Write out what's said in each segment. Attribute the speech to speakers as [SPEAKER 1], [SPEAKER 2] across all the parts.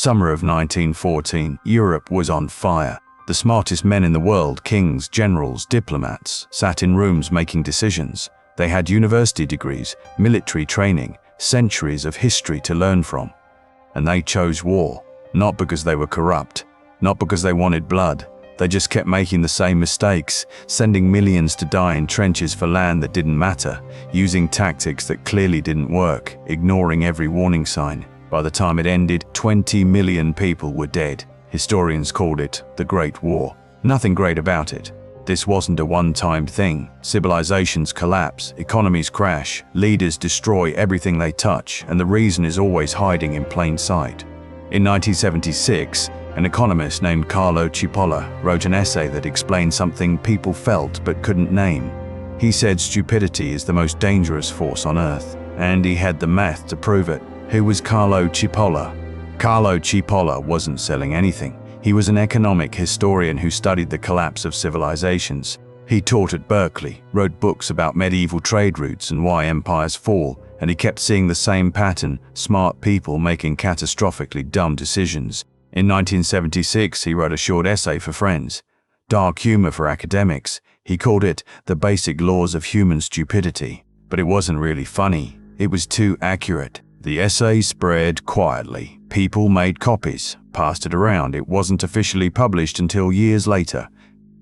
[SPEAKER 1] Summer of 1914, Europe was on fire. The smartest men in the world, kings, generals, diplomats, sat in rooms making decisions. They had university degrees, military training, centuries of history to learn from. And they chose war, not because they were corrupt, not because they wanted blood. They just kept making the same mistakes, sending millions to die in trenches for land that didn't matter, using tactics that clearly didn't work, ignoring every warning sign. By the time it ended, 20 million people were dead. Historians called it the Great War. Nothing great about it. This wasn't a one-time thing. Civilizations collapse, economies crash, leaders destroy everything they touch, and the reason is always hiding in plain sight. In 1976, an economist named Carlo Cipolla wrote an essay that explained something people felt but couldn't name. He said stupidity is the most dangerous force on Earth, and he had the math to prove it. Who was Carlo Cipolla? Carlo Cipolla wasn't selling anything. He was an economic historian who studied the collapse of civilizations. He taught at Berkeley, wrote books about medieval trade routes and why empires fall, and he kept seeing the same pattern: smart people making catastrophically dumb decisions. In 1976, he wrote a short essay for friends. Dark humor for academics. He called it The Basic Laws of Human Stupidity. But it wasn't really funny. It was too accurate. The essay spread quietly. People made copies, passed it around. It wasn't officially published until years later.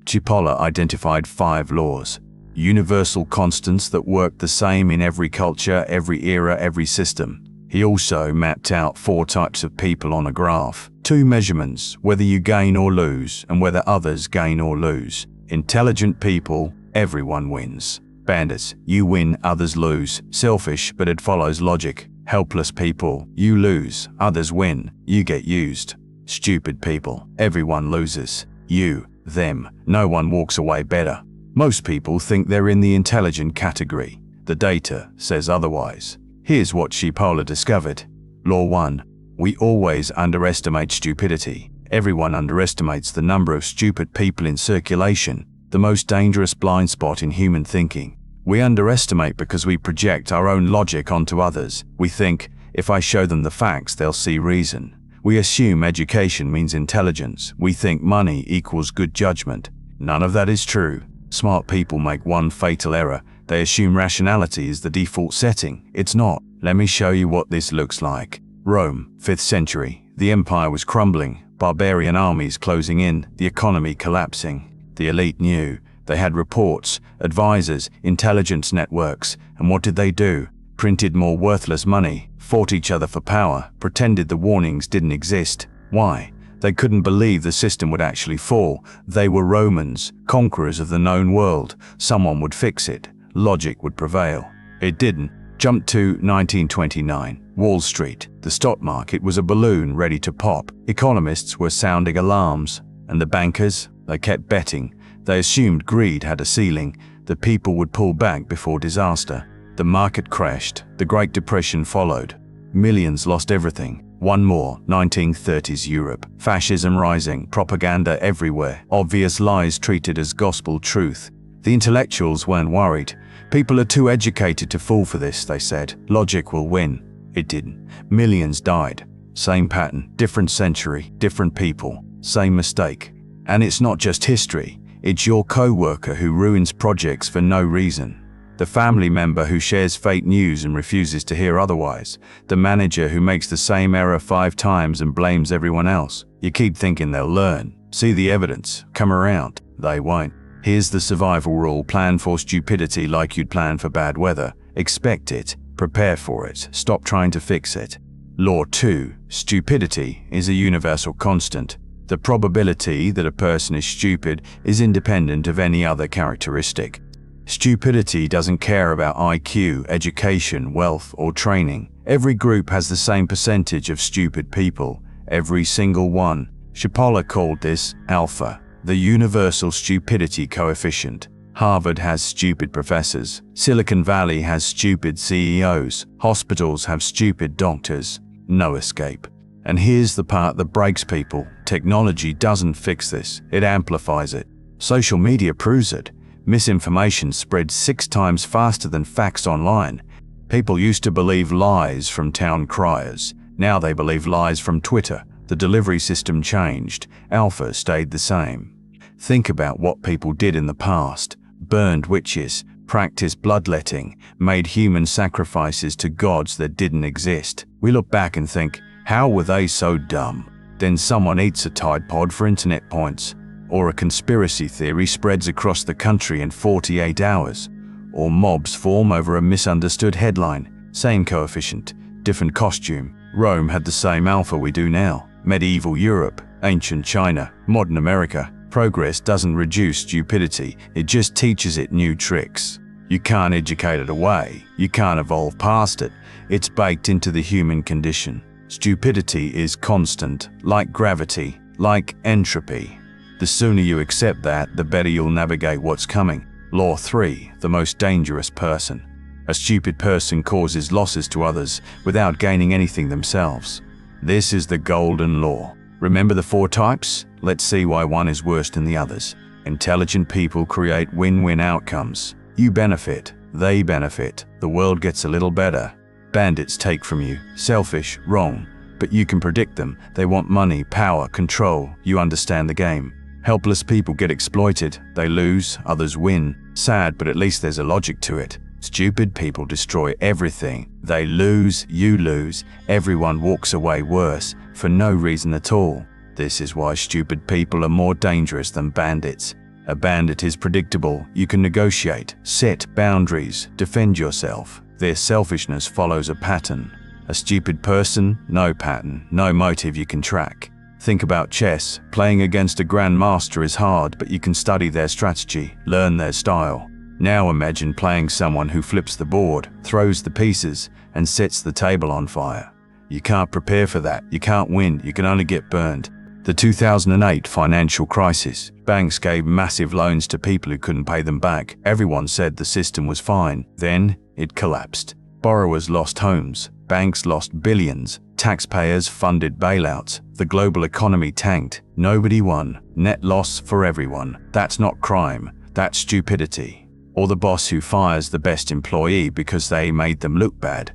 [SPEAKER 1] Cipolla identified 5 laws, universal constants that worked the same in every culture, every era, every system. He also mapped out 4 types of people on a graph. 2 measurements, whether you gain or lose, and whether others gain or lose. Intelligent people, everyone wins. Bandits, you win, others lose. Selfish, but it follows logic. Helpless people, you lose, others win, you get used. Stupid people, everyone loses. You, them, no one walks away better. Most people think they're in the intelligent category. The data says otherwise. Here's what Cipolla discovered. Law 1. We always underestimate stupidity. Everyone underestimates the number of stupid people in circulation, the most dangerous blind spot in human thinking. We underestimate because we project our own logic onto others. We think, if I show them the facts, they'll see reason. We assume education means intelligence. We think money equals good judgment. None of that is true. Smart people make one fatal error. They assume rationality is the default setting. It's not. Let me show you what this looks like. Rome, 5th century. The empire was crumbling. Barbarian armies closing in. The economy collapsing. The elite knew. They had reports, advisors, intelligence networks, and what did they do? Printed more worthless money, fought each other for power, pretended the warnings didn't exist. Why? They couldn't believe the system would actually fall. They were Romans, conquerors of the known world. Someone would fix it. Logic would prevail. It didn't. Jump to 1929. Wall Street. The stock market was a balloon ready to pop. Economists were sounding alarms. And the bankers? They kept betting. They assumed greed had a ceiling, that people would pull back before disaster. The market crashed. The Great Depression followed. Millions lost everything. One more, 1930s Europe. Fascism rising, propaganda everywhere, obvious lies treated as gospel truth. The intellectuals weren't worried. People are too educated to fall for this, they said. Logic will win. It didn't. Millions died. Same pattern, different century, different people, same mistake. And it's not just history. It's your co-worker who ruins projects for no reason. The family member who shares fake news and refuses to hear otherwise. The manager who makes the same error 5 times and blames everyone else. You keep thinking they'll learn, see the evidence, come around. They won't. Here's the survival rule. Plan for stupidity like you'd plan for bad weather. Expect it, prepare for it, stop trying to fix it. Law 2. Stupidity is a universal constant. The probability that a person is stupid is independent of any other characteristic. Stupidity doesn't care about IQ, education, wealth, or training. Every group has the same percentage of stupid people, every single one. Cipolla called this alpha, the universal stupidity coefficient. Harvard has stupid professors. Silicon Valley has stupid CEOs. Hospitals have stupid doctors. No escape. And here's the part that breaks people. Technology doesn't fix this, it amplifies it. Social media proves it. Misinformation spreads 6 times faster than facts online. People used to believe lies from town criers. Now they believe lies from Twitter. The delivery system changed, alpha stayed the same. Think about what people did in the past: burned witches, practiced bloodletting, made human sacrifices to gods that didn't exist. We look back and think, how were they so dumb? Then someone eats a Tide Pod for internet points, or a conspiracy theory spreads across the country in 48 hours, or mobs form over a misunderstood headline. Same coefficient, different costume. Rome had the same alpha we do now. Medieval Europe, ancient China, modern America. Progress doesn't reduce stupidity, it just teaches it new tricks. You can't educate it away, you can't evolve past it. It's baked into the human condition. Stupidity is constant, like gravity, like entropy. The sooner you accept that, the better you'll navigate what's coming. Law 3, the most dangerous person. A stupid person causes losses to others without gaining anything themselves. This is the golden law. Remember the 4 types? Let's see why one is worse than the others. Intelligent people create win-win outcomes. You benefit, they benefit, the world gets a little better. Bandits take from you. Selfish, wrong, but you can predict them. They want money, power, control. You understand the game. Helpless people get exploited. They lose, others win. Sad, but at least there's a logic to it. Stupid people destroy everything. They lose, you lose, everyone walks away worse, for no reason at all. This is why stupid people are more dangerous than bandits. A bandit is predictable. You can negotiate, set boundaries, defend yourself. Their selfishness follows a pattern. A stupid person, no pattern, no motive you can track. Think about chess. Playing against a grandmaster is hard, but you can study their strategy, learn their style. Now imagine playing someone who flips the board, throws the pieces, and sets the table on fire. You can't prepare for that. You can't win. You can only get burned. The 2008 financial crisis. Banks gave massive loans to people who couldn't pay them back. Everyone said the system was fine. Then it collapsed. Borrowers lost homes. Banks lost billions. Taxpayers funded bailouts. The global economy tanked. Nobody won. Net loss for everyone. That's not crime. That's stupidity. Or the boss who fires the best employee because they made them look bad.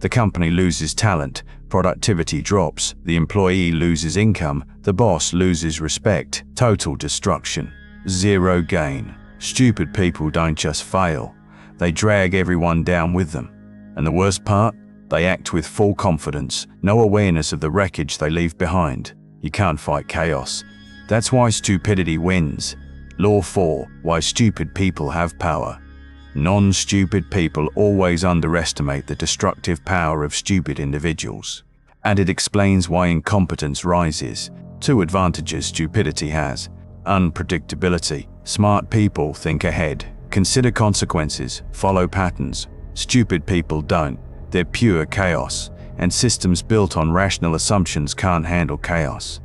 [SPEAKER 1] The company loses talent, productivity drops, the employee loses income, the boss loses respect. Total destruction. Zero gain. Stupid people don't just fail, they drag everyone down with them. And the worst part? They act with full confidence, no awareness of the wreckage they leave behind. You can't fight chaos. That's why stupidity wins. Law 4, why stupid people have power. Non-stupid people always underestimate the destructive power of stupid individuals. And it explains why incompetence rises. 2 advantages stupidity has. Unpredictability. Smart people think ahead, consider consequences, follow patterns. Stupid people don't. They're pure chaos, and systems built on rational assumptions can't handle chaos.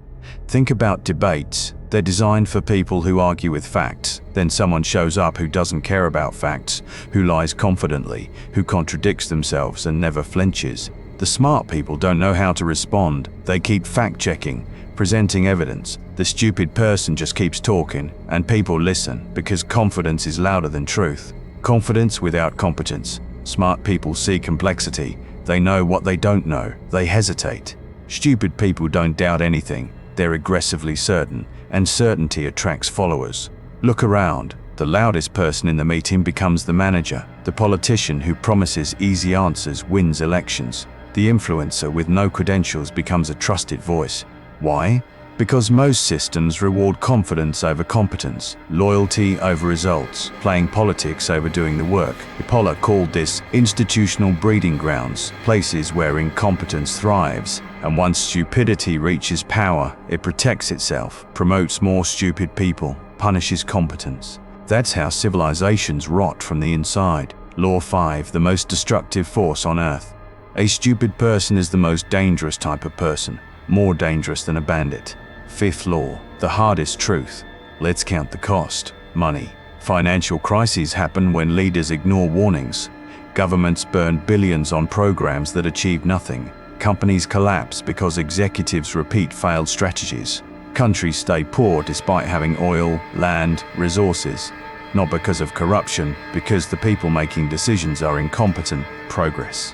[SPEAKER 1] Think about debates. They're designed for people who argue with facts. Then someone shows up who doesn't care about facts, who lies confidently, who contradicts themselves and never flinches. The smart people don't know how to respond. They keep fact-checking, presenting evidence. The stupid person just keeps talking, and people listen because confidence is louder than truth. Confidence without competence. Smart people see complexity. They know what they don't know. They hesitate. Stupid people don't doubt anything. They're aggressively certain, and certainty attracts followers. Look around. The loudest person in the meeting becomes the manager. The politician who promises easy answers wins elections. The influencer with no credentials becomes a trusted voice. Why? Because most systems reward confidence over competence, loyalty over results, playing politics over doing the work. Cipolla called this institutional breeding grounds, places where incompetence thrives. And once stupidity reaches power, it protects itself, promotes more stupid people, punishes competence. That's how civilizations rot from the inside. Law 5, the most destructive force on Earth. A stupid person is the most dangerous type of person, more dangerous than a bandit. 5th law, the hardest truth. Let's count the cost. Money. Financial crises happen when leaders ignore warnings. Governments burn billions on programs that achieve nothing. Companies collapse because executives repeat failed strategies. Countries stay poor despite having oil, land, resources. Not because of corruption, because the people making decisions are incompetent. Progress.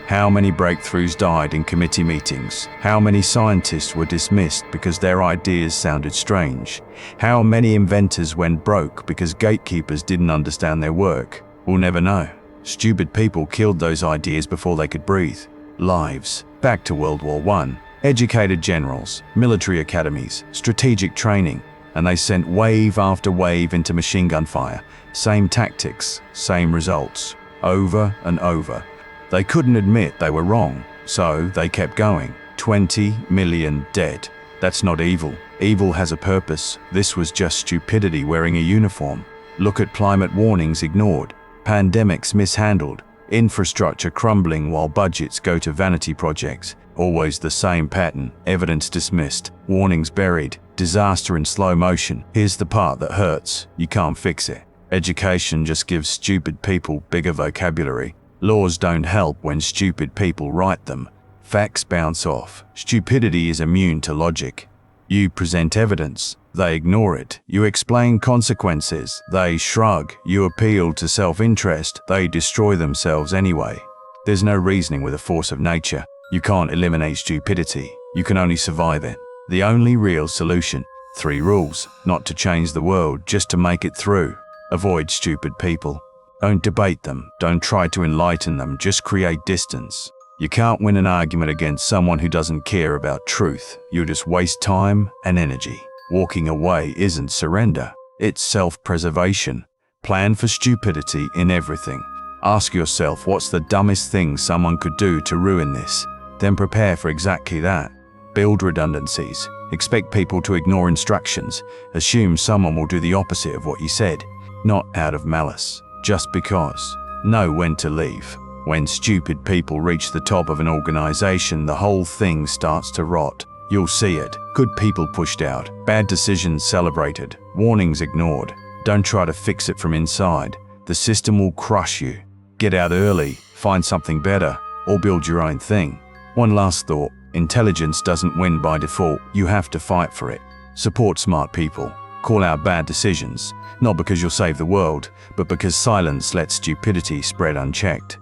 [SPEAKER 1] How many breakthroughs died in committee meetings? How many scientists were dismissed because their ideas sounded strange? How many inventors went broke because gatekeepers didn't understand their work? We'll never know. Stupid people killed those ideas before they could breathe. Lives. Back to World War I. Educated generals, military academies, strategic training, and they sent wave after wave into machine gun fire. Same tactics, same results, over and over. They couldn't admit they were wrong, so they kept going. 20 million dead. That's not evil. Evil has a purpose. This was just stupidity wearing a uniform. Look at climate warnings ignored, pandemics mishandled, infrastructure crumbling while budgets go to vanity projects. Always the same pattern. Evidence dismissed, warnings buried, disaster in slow motion. Here's the part that hurts. You can't fix it. Education just gives stupid people bigger vocabulary. Laws don't help when stupid people write them. Facts bounce off. Stupidity is immune to logic. You present evidence, they ignore it. You explain consequences, they shrug. You appeal to self-interest, they destroy themselves anyway. There's no reasoning with the force of nature. You can't eliminate stupidity. You can only survive it. The only real solution. 3 rules. Not to change the world, just to make it through. Avoid stupid people. Don't debate them, don't try to enlighten them, just create distance. You can't win an argument against someone who doesn't care about truth. You just waste time and energy. Walking away isn't surrender, it's self-preservation. Plan for stupidity in everything. Ask yourself what's the dumbest thing someone could do to ruin this. Then prepare for exactly that. Build redundancies. Expect people to ignore instructions. Assume someone will do the opposite of what you said. Not out of malice. Just because. Know when to leave. When stupid people reach the top of an organization, the whole thing starts to rot. You'll see it. Good people pushed out. Bad decisions celebrated. Warnings ignored. Don't try to fix it from inside. The system will crush you. Get out early, find something better, or build your own thing. One last thought. Intelligence doesn't win by default. You have to fight for it. Support smart people. Call out bad decisions, not because you'll save the world, but because silence lets stupidity spread unchecked.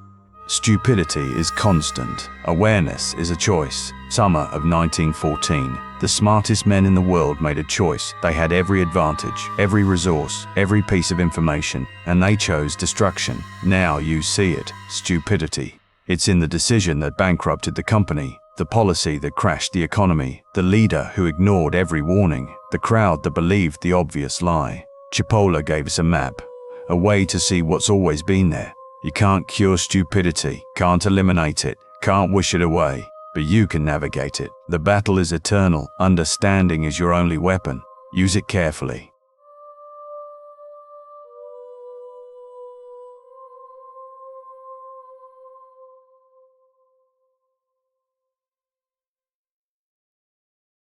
[SPEAKER 1] Stupidity is constant. Awareness is a choice. Summer of 1914. The smartest men in the world made a choice. They had every advantage, every resource, every piece of information, and they chose destruction. Now you see it. Stupidity. It's in the decision that bankrupted the company, the policy that crashed the economy, the leader who ignored every warning, the crowd that believed the obvious lie. Cipolla gave us a map, a way to see what's always been there. You can't cure stupidity, can't eliminate it, can't wish it away, but you can navigate it. The battle is eternal. Understanding is your only weapon. Use it carefully.